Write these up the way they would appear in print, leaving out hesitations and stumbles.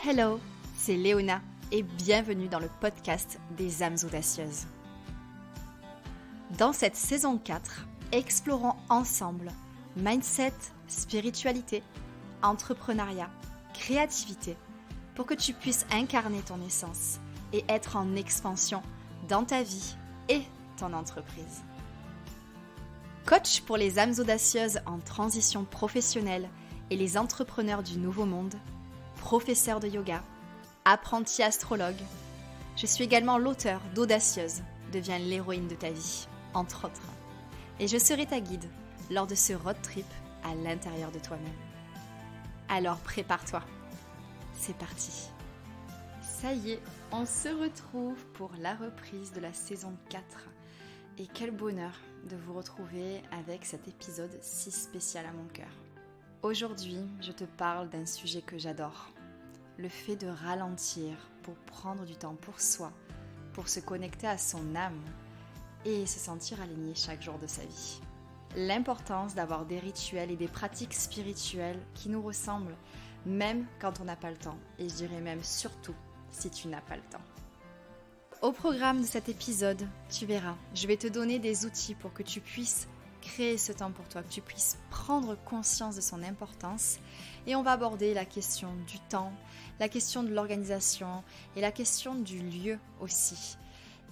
Hello, c'est Léona et bienvenue dans le podcast des âmes audacieuses. Dans cette saison 4, explorons ensemble mindset, spiritualité, entrepreneuriat, créativité pour que tu puisses incarner ton essence et être en expansion dans ta vie et ton entreprise. Coach pour les âmes audacieuses en transition professionnelle et les entrepreneurs du nouveau monde, professeur de yoga, apprenti astrologue, je suis également l'auteur d'Audacieuse, deviens l'héroïne de ta vie, entre autres. Et je serai ta guide lors de ce road trip à l'intérieur de toi-même. Alors prépare-toi, c'est parti. Ça y est, on se retrouve pour la reprise de la saison 4. Et quel bonheur de vous retrouver avec cet épisode si spécial à mon cœur. Aujourd'hui, je te parle d'un sujet que j'adore. Le fait de ralentir pour prendre du temps pour soi, pour se connecter à son âme et se sentir aligné chaque jour de sa vie. L'importance d'avoir des rituels et des pratiques spirituelles qui nous ressemblent, même quand on n'a pas le temps. Et je dirais même surtout si tu n'as pas le temps. Au programme de cet épisode, tu verras, je vais te donner des outils pour que tu puisses créer ce temps pour toi, que tu puisses prendre conscience de son importance. Et on va aborder la question du temps, la question de l'organisation et la question du lieu aussi.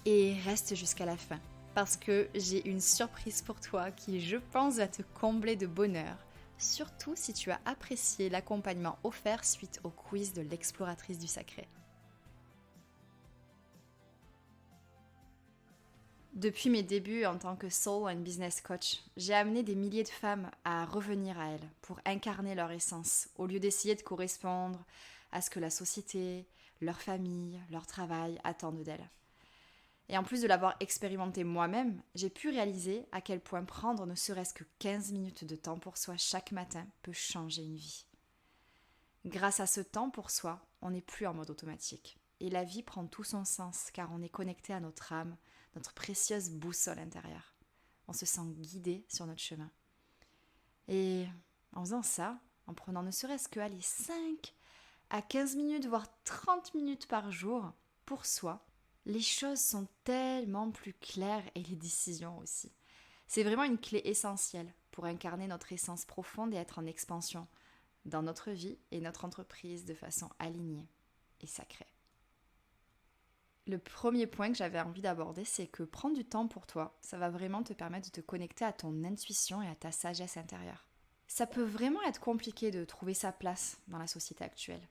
Et reste jusqu'à la fin, parce que j'ai une surprise pour toi qui, je pense, va te combler de bonheur, surtout si tu as apprécié l'accompagnement offert suite au quiz de l'exploratrice du sacré. Depuis mes débuts en tant que Soul and Business Coach, j'ai amené des milliers de femmes à revenir à elles pour incarner leur essence, au lieu d'essayer de correspondre à ce que la société, leur famille, leur travail attendent d'elles. Et en plus de l'avoir expérimenté moi-même, j'ai pu réaliser à quel point prendre ne serait-ce que 15 minutes de temps pour soi chaque matin peut changer une vie. Grâce à ce temps pour soi, on n'est plus en mode automatique. Et la vie prend tout son sens car on est connecté à notre âme, notre précieuse boussole intérieure. On se sent guidé sur notre chemin. Et en faisant ça, en prenant ne serait-ce que 5 à 15 minutes, voire 30 minutes par jour pour soi, les choses sont tellement plus claires et les décisions aussi. C'est vraiment une clé essentielle pour incarner notre essence profonde et être en expansion dans notre vie et notre entreprise de façon alignée et sacrée. Le premier point que j'avais envie d'aborder, c'est que prendre du temps pour toi, ça va vraiment te permettre de te connecter à ton intuition et à ta sagesse intérieure. Ça peut vraiment être compliqué de trouver sa place dans la société actuelle.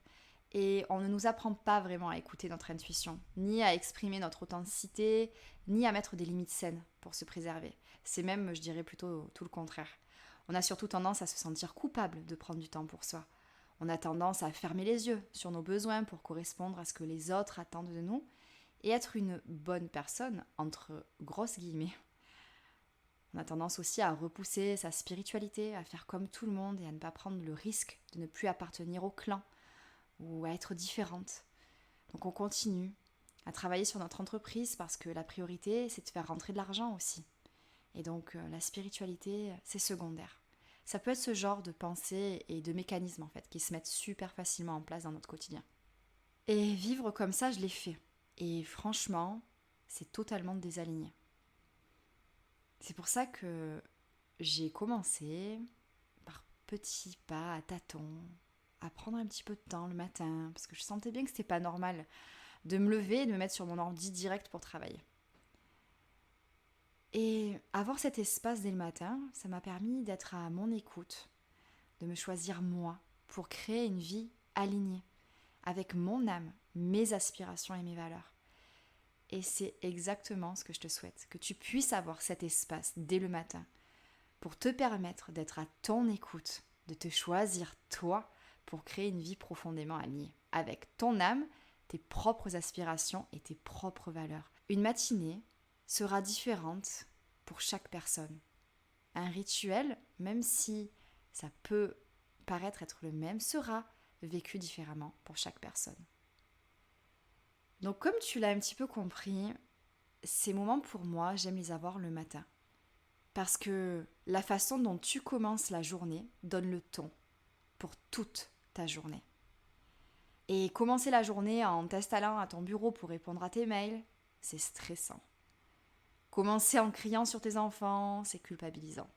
Et on ne nous apprend pas vraiment à écouter notre intuition, ni à exprimer notre authenticité, ni à mettre des limites saines pour se préserver. C'est même, je dirais plutôt tout le contraire. On a surtout tendance à se sentir coupable de prendre du temps pour soi. On a tendance à fermer les yeux sur nos besoins pour correspondre à ce que les autres attendent de nous, et être une bonne personne, entre grosses guillemets. On a tendance aussi à repousser sa spiritualité, à faire comme tout le monde et à ne pas prendre le risque de ne plus appartenir au clan ou à être différente. Donc on continue à travailler sur notre entreprise parce que la priorité, c'est de faire rentrer de l'argent aussi. Et donc la spiritualité, c'est secondaire. Ça peut être ce genre de pensée et de mécanismes en fait qui se mettent super facilement en place dans notre quotidien. Et vivre comme ça, je l'ai fait. Et franchement, c'est totalement désaligné. C'est pour ça que j'ai commencé par petits pas, à tâtons, à prendre un petit peu de temps le matin, parce que je sentais bien que c'était pas normal de me lever et de me mettre sur mon ordi direct pour travailler. Et avoir cet espace dès le matin, ça m'a permis d'être à mon écoute, de me choisir moi, pour créer une vie alignée, avec mon âme, mes aspirations et mes valeurs. Et c'est exactement ce que je te souhaite, que tu puisses avoir cet espace dès le matin pour te permettre d'être à ton écoute, de te choisir toi pour créer une vie profondément alignée, avec ton âme, tes propres aspirations et tes propres valeurs. Une matinée sera différente pour chaque personne. Un rituel, même si ça peut paraître être le même, sera vécu différemment pour chaque personne. Donc comme tu l'as un petit peu compris, ces moments pour moi, j'aime les avoir le matin. Parce que la façon dont tu commences la journée donne le ton pour toute ta journée. Et commencer la journée en t'installant à ton bureau pour répondre à tes mails, c'est stressant. Commencer en criant sur tes enfants, c'est culpabilisant.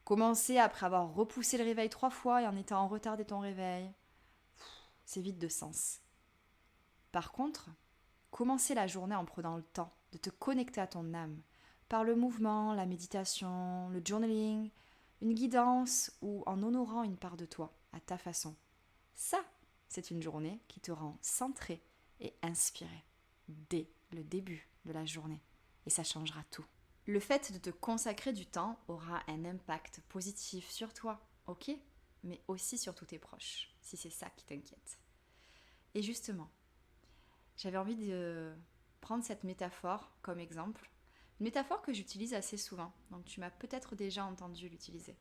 Commencer après avoir repoussé le réveil 3 fois et en étant en retard de ton réveil, c'est vide de sens. Par contre, commencer la journée en prenant le temps de te connecter à ton âme, par le mouvement, la méditation, le journaling, une guidance ou en honorant une part de toi, à ta façon. Ça, c'est une journée qui te rend centré et inspiré dès le début de la journée. Et ça changera tout. Le fait de te consacrer du temps aura un impact positif sur toi, ok, mais aussi sur tous tes proches, si c'est ça qui t'inquiète. Et justement, j'avais envie de prendre cette métaphore comme exemple, une métaphore que j'utilise assez souvent, donc tu m'as peut-être déjà entendu l'utiliser.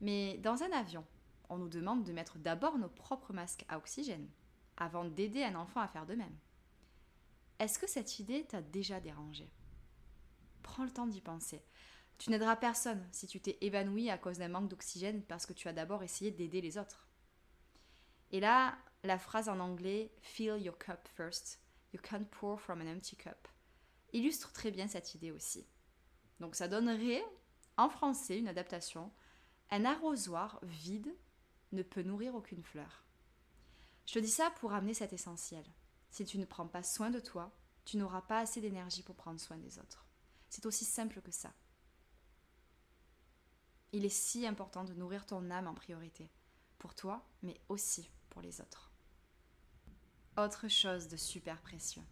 Mais dans un avion, on nous demande de mettre d'abord nos propres masques à oxygène, avant d'aider un enfant à faire de même. Est-ce que cette idée t'a déjà dérangé ? Prends le temps d'y penser. Tu n'aideras personne si tu t'es évanoui à cause d'un manque d'oxygène parce que tu as d'abord essayé d'aider les autres. Et là, la phrase en anglais « Fill your cup first, you can't pour from an empty cup » illustre très bien cette idée aussi. Donc ça donnerait, en français, une adaptation « Un arrosoir vide ne peut nourrir aucune fleur ». Je te dis ça pour amener cet essentiel. Si tu ne prends pas soin de toi, tu n'auras pas assez d'énergie pour prendre soin des autres. C'est aussi simple que ça. Il est si important de nourrir ton âme en priorité, pour toi, mais aussi pour les autres. Autre chose de super précieux.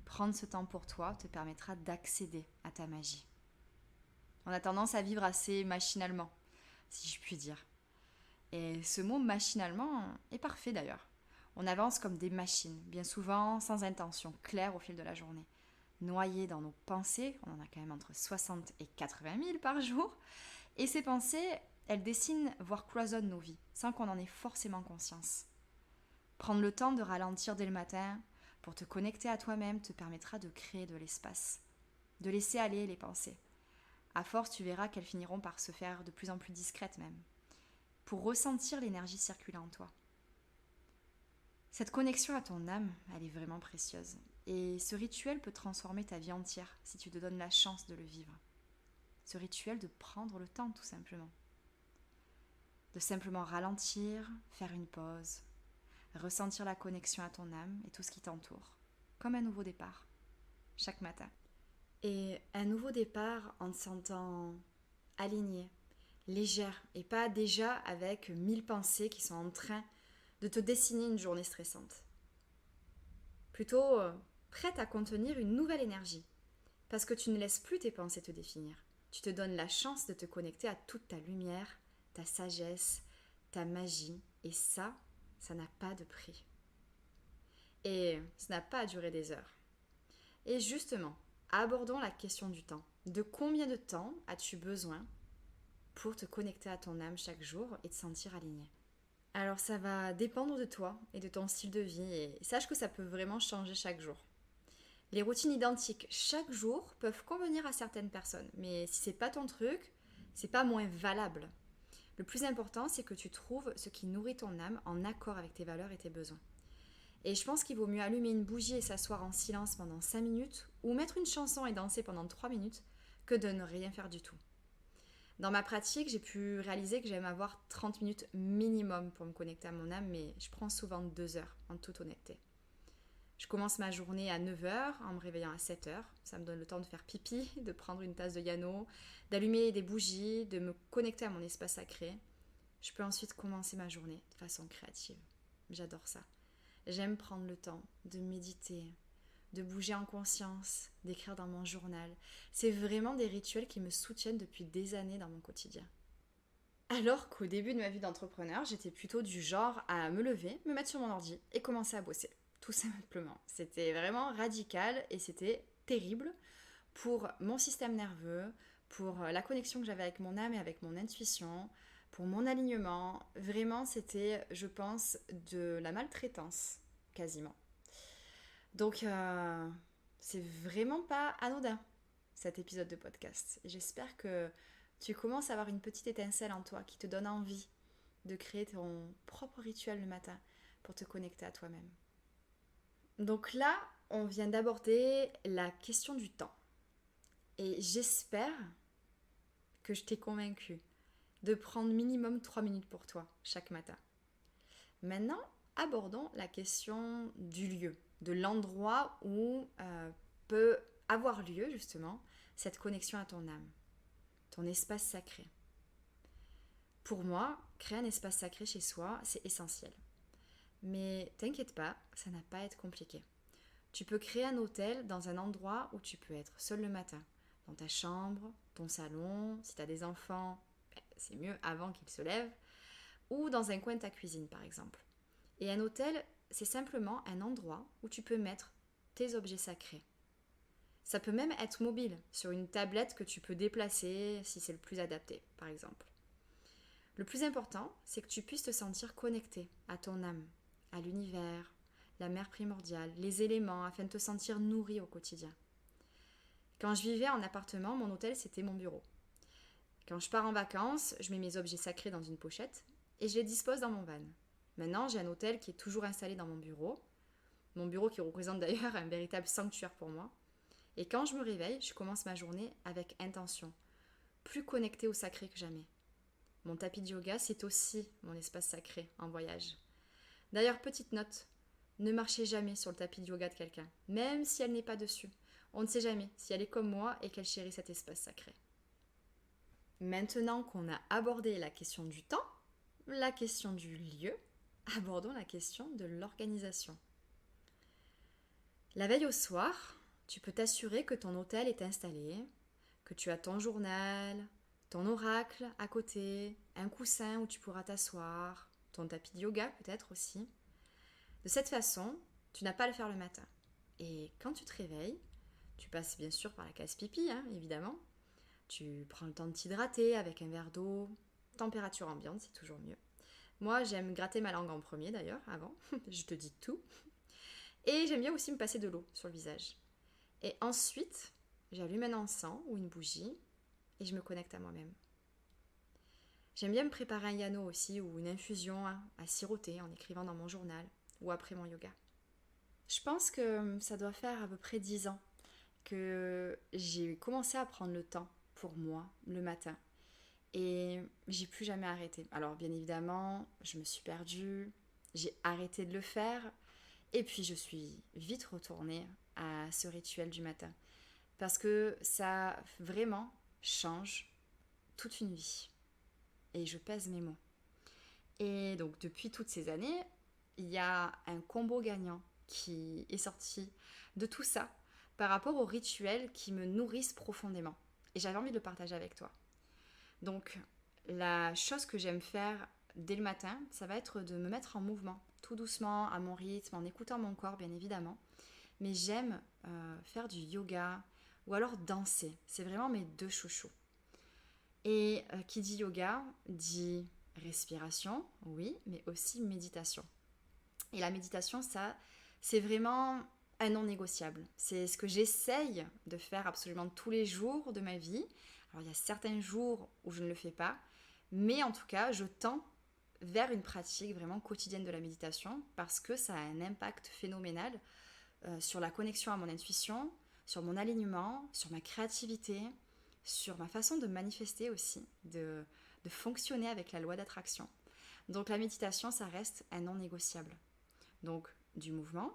Prendre ce temps pour toi te permettra d'accéder à ta magie. On a tendance à vivre assez machinalement, si je puis dire. Et ce mot machinalement est parfait d'ailleurs. On avance comme des machines, bien souvent sans intention claire au fil de la journée. Noyés dans nos pensées, on en a quand même entre 60 et 80 000 par jour, et ces pensées, elles dessinent, voire cloisonnent nos vies, sans qu'on en ait forcément conscience. Prendre le temps de ralentir dès le matin, pour te connecter à toi-même, te permettra de créer de l'espace, de laisser aller les pensées. À force, tu verras qu'elles finiront par se faire de plus en plus discrètes même, pour ressentir l'énergie circuler en toi. Cette connexion à ton âme, elle est vraiment précieuse. Et ce rituel peut transformer ta vie entière si tu te donnes la chance de le vivre. Ce rituel de prendre le temps tout simplement. De simplement ralentir, faire une pause, ressentir la connexion à ton âme et tout ce qui t'entoure. Comme un nouveau départ, chaque matin. Et un nouveau départ en te sentant alignée, légère et pas déjà avec 1000 pensées qui sont en train de te dessiner une journée stressante. Plutôt prête à contenir une nouvelle énergie, parce que tu ne laisses plus tes pensées te définir. Tu te donnes la chance de te connecter à toute ta lumière, ta sagesse, ta magie, et ça n'a pas de prix. Et ça n'a pas à durer des heures. Et justement, abordons la question du temps. De combien de temps as-tu besoin pour te connecter à ton âme chaque jour et te sentir aligné ? Alors ça va dépendre de toi et de ton style de vie et sache que ça peut vraiment changer chaque jour. Les routines identiques chaque jour peuvent convenir à certaines personnes, mais si c'est pas ton truc, c'est pas moins valable. Le plus important, c'est que tu trouves ce qui nourrit ton âme en accord avec tes valeurs et tes besoins. Et je pense qu'il vaut mieux allumer une bougie et s'asseoir en silence pendant 5 minutes ou mettre une chanson et danser pendant 3 minutes que de ne rien faire du tout. Dans ma pratique, j'ai pu réaliser que j'aime avoir 30 minutes minimum pour me connecter à mon âme, mais je prends souvent 2 heures, en toute honnêteté. Je commence ma journée à 9 heures en me réveillant à 7 heures. Ça me donne le temps de faire pipi, de prendre une tasse de Yano, d'allumer des bougies, de me connecter à mon espace sacré. Je peux ensuite commencer ma journée de façon créative. J'adore ça. J'aime prendre le temps de méditer, de bouger en conscience, d'écrire dans mon journal. C'est vraiment des rituels qui me soutiennent depuis des années dans mon quotidien. Alors qu'au début de ma vie d'entrepreneur, j'étais plutôt du genre à me lever, me mettre sur mon ordi et commencer à bosser. Tout simplement. C'était vraiment radical et c'était terrible pour mon système nerveux, pour la connexion que j'avais avec mon âme et avec mon intuition, pour mon alignement. Vraiment, c'était, je pense, de la maltraitance, quasiment. Donc, c'est vraiment pas anodin, cet épisode de podcast. J'espère que tu commences à avoir une petite étincelle en toi qui te donne envie de créer ton propre rituel le matin pour te connecter à toi-même. Donc là, on vient d'aborder la question du temps. Et j'espère que je t'ai convaincu de prendre minimum 3 minutes pour toi chaque matin. Maintenant, abordons la question du lieu, de l'endroit où peut avoir lieu justement cette connexion à ton âme, ton espace sacré. Pour moi, créer un espace sacré chez soi, c'est essentiel. Mais t'inquiète pas, ça n'a pas à être compliqué. Tu peux créer un hôtel dans un endroit où tu peux être seul le matin, dans ta chambre, ton salon, si tu as des enfants, c'est mieux avant qu'ils se lèvent, ou dans un coin de ta cuisine par exemple. Et un hôtel, c'est simplement un endroit où tu peux mettre tes objets sacrés. Ça peut même être mobile, sur une tablette que tu peux déplacer si c'est le plus adapté par exemple. Le plus important, c'est que tu puisses te sentir connecté à ton âme, à l'univers, la mère primordiale, les éléments, afin de te sentir nourri au quotidien. Quand je vivais en appartement, mon hôtel, c'était mon bureau. Quand je pars en vacances, je mets mes objets sacrés dans une pochette et je les dispose dans mon van. Maintenant, j'ai un hôtel qui est toujours installé dans mon bureau qui représente d'ailleurs un véritable sanctuaire pour moi. Et quand je me réveille, je commence ma journée avec intention, plus connectée au sacré que jamais. Mon tapis de yoga, c'est aussi mon espace sacré en voyage. D'ailleurs, petite note, ne marchez jamais sur le tapis de yoga de quelqu'un, même si elle n'est pas dessus. On ne sait jamais si elle est comme moi et qu'elle chérit cet espace sacré. Maintenant qu'on a abordé la question du temps, la question du lieu, abordons la question de l'organisation. La veille au soir, tu peux t'assurer que ton hôtel est installé, que tu as ton journal, ton oracle à côté, un coussin où tu pourras t'asseoir, ton tapis de yoga peut-être aussi. De cette façon, tu n'as pas à le faire le matin. Et quand tu te réveilles, tu passes bien sûr par la case pipi, évidemment. Tu prends le temps de t'hydrater avec un verre d'eau, température ambiante, c'est toujours mieux. Moi, j'aime gratter ma langue en premier d'ailleurs, avant, je te dis tout. Et j'aime bien aussi me passer de l'eau sur le visage. Et ensuite, j'allume un encens ou une bougie et je me connecte à moi-même. J'aime bien me préparer un yano aussi ou une infusion à siroter en écrivant dans mon journal ou après mon yoga. Je pense que ça doit faire à peu près 10 ans que j'ai commencé à prendre le temps pour moi le matin. Et j'ai plus jamais arrêté. Alors bien évidemment, je me suis perdue, j'ai arrêté de le faire et puis je suis vite retournée à ce rituel du matin. Parce que ça vraiment change toute une vie. Et je pèse mes mots. Et donc depuis toutes ces années, il y a un combo gagnant qui est sorti de tout ça par rapport aux rituels qui me nourrissent profondément. Et j'avais envie de le partager avec toi. Donc la chose que j'aime faire dès le matin, ça va être de me mettre en mouvement, tout doucement, à mon rythme, en écoutant mon corps bien évidemment. Mais j'aime faire du yoga ou alors danser. C'est vraiment mes deux chouchous. Et qui dit yoga dit respiration, oui, mais aussi méditation. Et la méditation, ça, c'est vraiment un non négociable. C'est ce que j'essaye de faire absolument tous les jours de ma vie. Alors il y a certains jours où je ne le fais pas, mais en tout cas, je tends vers une pratique vraiment quotidienne de la méditation parce que ça a un impact phénoménal sur la connexion à mon intuition, sur mon alignement, sur ma créativité, sur ma façon de manifester aussi, de fonctionner avec la loi d'attraction. Donc la méditation, ça reste un non négociable. Donc du mouvement,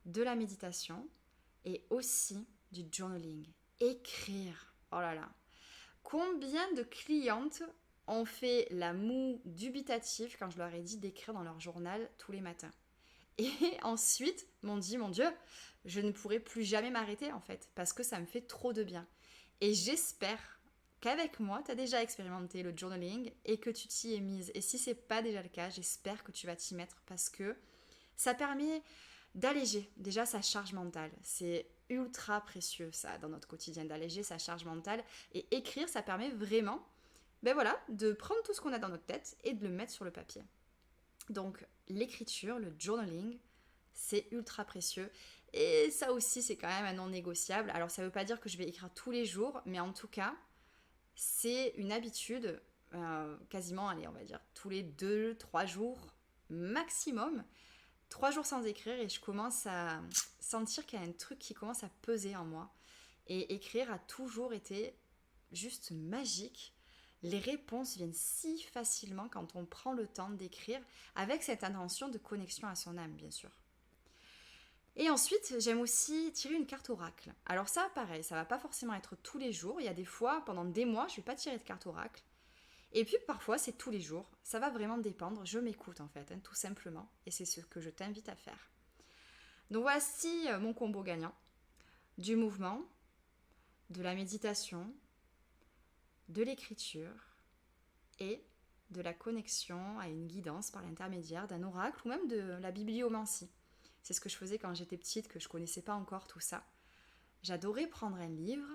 de la méditation et aussi du journaling. Écrire, oh là là. Combien de clientes ont fait la moue dubitative quand je leur ai dit d'écrire dans leur journal tous les matins. Et ensuite m'ont dit, mon Dieu, je ne pourrai plus jamais m'arrêter en fait, parce que ça me fait trop de bien. Et j'espère qu'avec moi, tu as déjà expérimenté le journaling et que tu t'y es mise. Et si ce n'est pas déjà le cas, j'espère que tu vas t'y mettre parce que ça permet d'alléger déjà sa charge mentale. C'est ultra précieux ça dans notre quotidien, d'alléger sa charge mentale. Et écrire, ça permet vraiment de prendre tout ce qu'on a dans notre tête et de le mettre sur le papier. Donc l'écriture, le journaling, c'est ultra précieux. Et ça aussi, c'est quand même un non négociable. Alors ça ne veut pas dire que je vais écrire tous les jours, mais en tout cas, c'est une habitude quasiment, allez, on va dire, tous les 2-3 jours, maximum 3 jours sans écrire et je commence à sentir qu'il y a un truc qui commence à peser en moi. Et écrire a toujours été juste magique. Les réponses viennent si facilement quand on prend le temps d'écrire avec cette intention de connexion à son âme, bien sûr. Et ensuite, j'aime aussi tirer une carte oracle. Alors ça, pareil, ça va pas forcément être tous les jours. Il y a des fois, pendant des mois, je vais pas tirer de carte oracle. Et puis parfois, c'est tous les jours. Ça va vraiment dépendre. Je m'écoute en fait, tout simplement. Et c'est ce que je t'invite à faire. Donc voici mon combo gagnant. Du mouvement, de la méditation, de l'écriture et de la connexion à une guidance par l'intermédiaire d'un oracle ou même de la bibliomancie. C'est ce que je faisais quand j'étais petite, que je ne connaissais pas encore tout ça. J'adorais prendre un livre,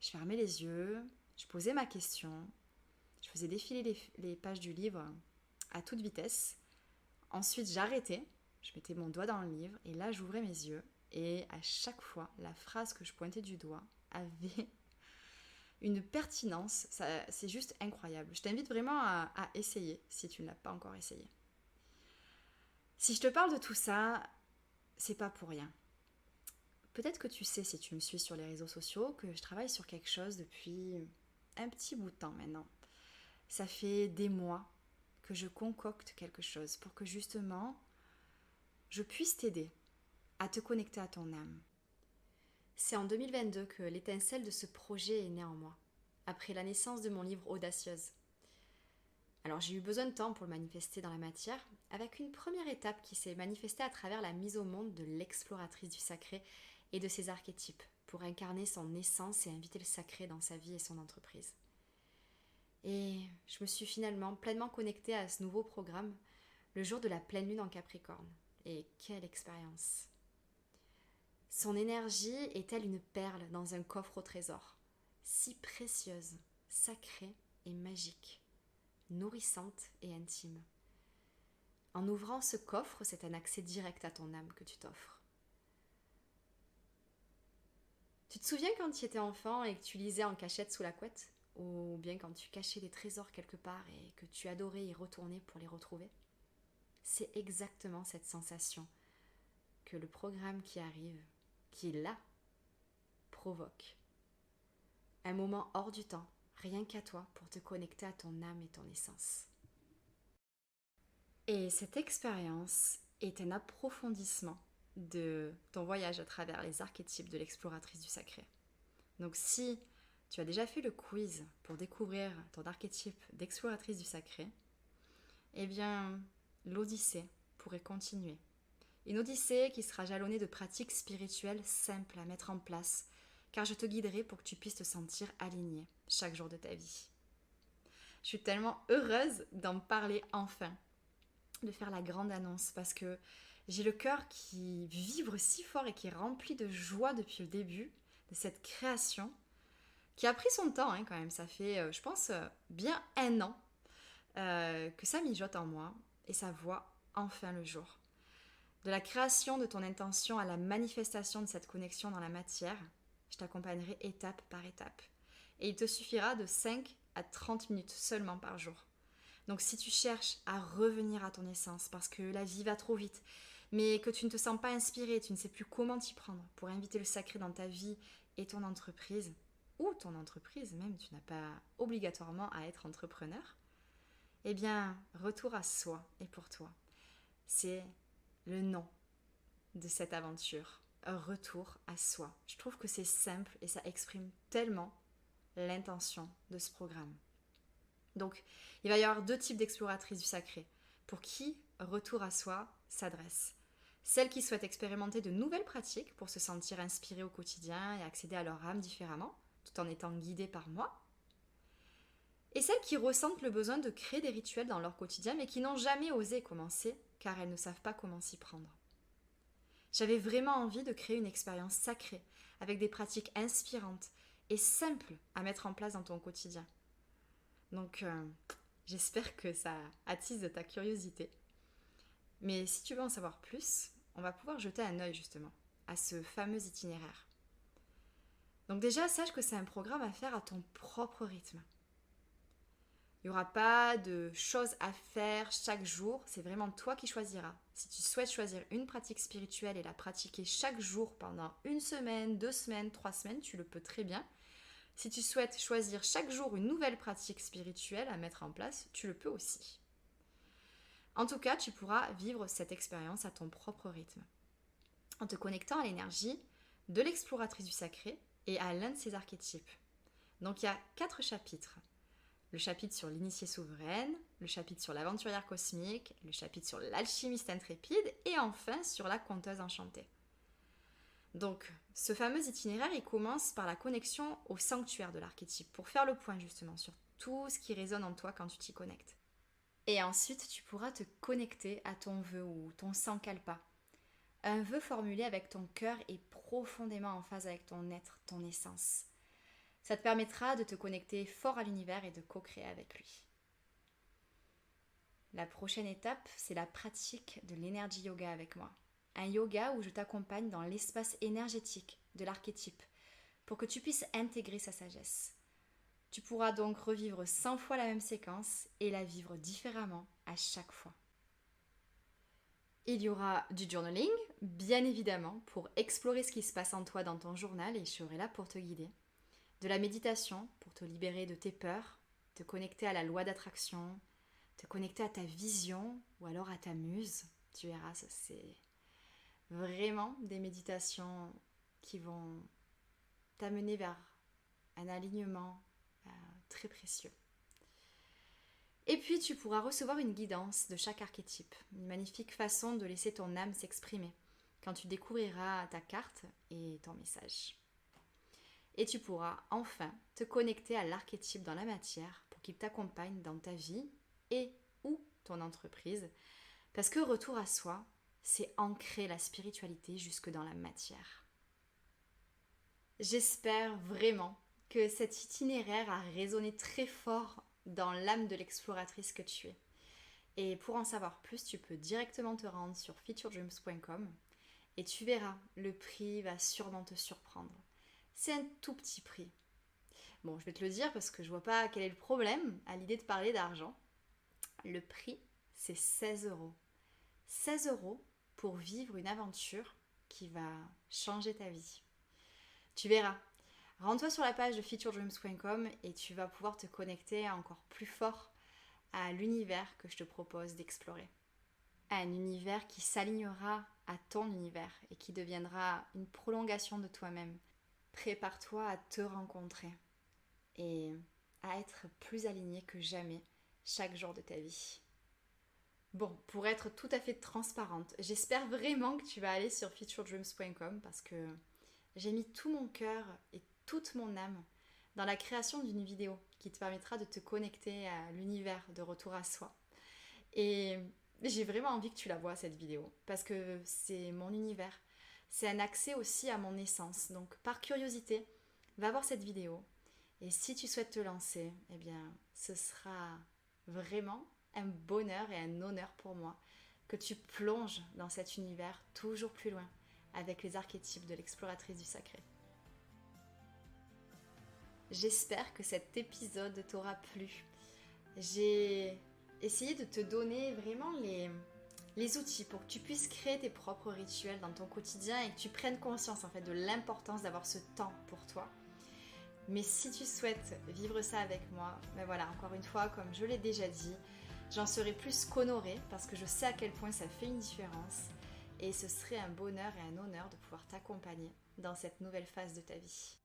je fermais les yeux, je posais ma question, je faisais défiler les pages du livre à toute vitesse. Ensuite, j'arrêtais, je mettais mon doigt dans le livre et là, j'ouvrais mes yeux. Et à chaque fois, la phrase que je pointais du doigt avait une pertinence. C'est juste incroyable. Je t'invite vraiment à essayer si tu ne l'as pas encore essayé. Si je te parle de tout ça, c'est pas pour rien. Peut-être que tu sais, si tu me suis sur les réseaux sociaux, que je travaille sur quelque chose depuis un petit bout de temps maintenant. Ça fait des mois que je concocte quelque chose pour que justement je puisse t'aider à te connecter à ton âme. C'est en 2022 que l'étincelle de ce projet est née en moi, après la naissance de mon livre Audacieuse. Alors j'ai eu besoin de temps pour le manifester dans la matière, avec une première étape qui s'est manifestée à travers la mise au monde de l'exploratrice du sacré et de ses archétypes, pour incarner son essence et inviter le sacré dans sa vie et son entreprise. Et je me suis finalement pleinement connectée à ce nouveau programme le jour de la pleine lune en Capricorne. Et quelle expérience! Son énergie est telle une perle dans un coffre au trésor, si précieuse, sacrée et magique, nourrissante et intime. En ouvrant ce coffre, c'est un accès direct à ton âme que tu t'offres. Tu te souviens quand tu étais enfant et que tu lisais en cachette sous la couette? Ou bien quand tu cachais des trésors quelque part et que tu adorais y retourner pour les retrouver? C'est exactement cette sensation que le programme qui arrive, qui est là, provoque. Un moment hors du temps, rien qu'à toi, pour te connecter à ton âme et ton essence. Et cette expérience est un approfondissement de ton voyage à travers les archétypes de l'exploratrice du sacré. Donc si tu as déjà fait le quiz pour découvrir ton archétype d'exploratrice du sacré, eh bien l'Odyssée pourrait continuer. Une Odyssée qui sera jalonnée de pratiques spirituelles simples à mettre en place, car je te guiderai pour que tu puisses te sentir aligné chaque jour de ta vie. Je suis tellement heureuse d'en parler enfin, de faire la grande annonce, parce que j'ai le cœur qui vibre si fort et qui est rempli de joie depuis le début de cette création, qui a pris son temps quand même. Ça fait, je pense, bien 1 an que ça mijote en moi et ça voit enfin le jour. De la création de ton intention à la manifestation de cette connexion dans la matière, je t'accompagnerai étape par étape. Et il te suffira de 5 à 30 minutes seulement par jour. Donc si tu cherches à revenir à ton essence parce que la vie va trop vite, mais que tu ne te sens pas inspiré, tu ne sais plus comment t'y prendre pour inviter le sacré dans ta vie et ton entreprise, ou ton entreprise même, tu n'as pas obligatoirement à être entrepreneur, eh bien, retour à soi et pour toi. C'est le nom de cette aventure, un retour à soi. Je trouve que c'est simple et ça exprime tellement l'intention de ce programme. Donc, il va y avoir 2 types d'exploratrices du sacré. Pour qui retour à soi s'adresse? Celles qui souhaitent expérimenter de nouvelles pratiques pour se sentir inspirées au quotidien et accéder à leur âme différemment, tout en étant guidées par moi. Et celles qui ressentent le besoin de créer des rituels dans leur quotidien, mais qui n'ont jamais osé commencer, car elles ne savent pas comment s'y prendre. J'avais vraiment envie de créer une expérience sacrée, avec des pratiques inspirantes et simples à mettre en place dans ton quotidien. Donc, j'espère que ça attise de ta curiosité. Mais si tu veux en savoir plus, on va pouvoir jeter un œil justement à ce fameux itinéraire. Donc déjà, sache que c'est un programme à faire à ton propre rythme. Il n'y aura pas de choses à faire chaque jour, c'est vraiment toi qui choisiras. Si tu souhaites choisir une pratique spirituelle et la pratiquer chaque jour pendant 1 semaine, 2 semaines, 3 semaines, tu le peux très bien. Si tu souhaites choisir chaque jour une nouvelle pratique spirituelle à mettre en place, tu le peux aussi. En tout cas, tu pourras vivre cette expérience à ton propre rythme, en te connectant à l'énergie de l'exploratrice du sacré et à l'un de ses archétypes. Donc il y a 4 chapitres. Le chapitre sur l'initiée souveraine, le chapitre sur l'aventurière cosmique, le chapitre sur l'alchimiste intrépide et enfin sur la conteuse enchantée. Donc ce fameux itinéraire, il commence par la connexion au sanctuaire de l'archétype pour faire le point justement sur tout ce qui résonne en toi quand tu t'y connectes. Et ensuite, tu pourras te connecter à ton vœu ou ton sankalpa. Un vœu formulé avec ton cœur et profondément en phase avec ton être, ton essence. Ça te permettra de te connecter fort à l'univers et de co-créer avec lui. La prochaine étape, c'est la pratique de l'énergie yoga avec moi. Un yoga où je t'accompagne dans l'espace énergétique de l'archétype pour que tu puisses intégrer sa sagesse. Tu pourras donc revivre 100 fois la même séquence et la vivre différemment à chaque fois. Il y aura du journaling, bien évidemment, pour explorer ce qui se passe en toi dans ton journal et je serai là pour te guider. De la méditation pour te libérer de tes peurs, te connecter à la loi d'attraction, te connecter à ta vision ou alors à ta muse. Tu verras, c'est vraiment des méditations qui vont t'amener vers un alignement très précieux. Et puis tu pourras recevoir une guidance de chaque archétype, une magnifique façon de laisser ton âme s'exprimer quand tu découvriras ta carte et ton message. Et tu pourras enfin te connecter à l'archétype dans la matière pour qu'il t'accompagne dans ta vie et ou ton entreprise. Parce que retour à soi, c'est ancrer la spiritualité jusque dans la matière. J'espère vraiment que cet itinéraire a résonné très fort dans l'âme de l'exploratrice que tu es. Et pour en savoir plus, tu peux directement te rendre sur featuredreams.com et tu verras, le prix va sûrement te surprendre. C'est un tout petit prix. Bon, je vais te le dire parce que je vois pas quel est le problème à l'idée de parler d'argent. Le prix, c'est 16 €. 16 € pour vivre une aventure qui va changer ta vie. Tu verras. Rends-toi sur la page de featuredreams.com et tu vas pouvoir te connecter encore plus fort à l'univers que je te propose d'explorer. Un univers qui s'alignera à ton univers et qui deviendra une prolongation de toi-même. Prépare-toi à te rencontrer et à être plus aligné que jamais chaque jour de ta vie. Bon, pour être tout à fait transparente, j'espère vraiment que tu vas aller sur featuredreams.com parce que j'ai mis tout mon cœur et toute mon âme dans la création d'une vidéo qui te permettra de te connecter à l'univers de retour à soi. Et j'ai vraiment envie que tu la vois cette vidéo parce que c'est mon univers. C'est un accès aussi à mon essence. Donc par curiosité, va voir cette vidéo. Et si tu souhaites te lancer, eh bien ce sera vraiment un bonheur et un honneur pour moi que tu plonges dans cet univers toujours plus loin avec les archétypes de l'exploratrice du sacré. J'espère que cet épisode t'aura plu. J'ai essayé de te donner vraiment les outils pour que tu puisses créer tes propres rituels dans ton quotidien et que tu prennes conscience en fait de l'importance d'avoir ce temps pour toi. Mais si tu souhaites vivre ça avec moi, ben voilà, encore une fois, comme je l'ai déjà dit, j'en serai plus qu'honorée parce que je sais à quel point ça fait une différence et ce serait un bonheur et un honneur de pouvoir t'accompagner dans cette nouvelle phase de ta vie.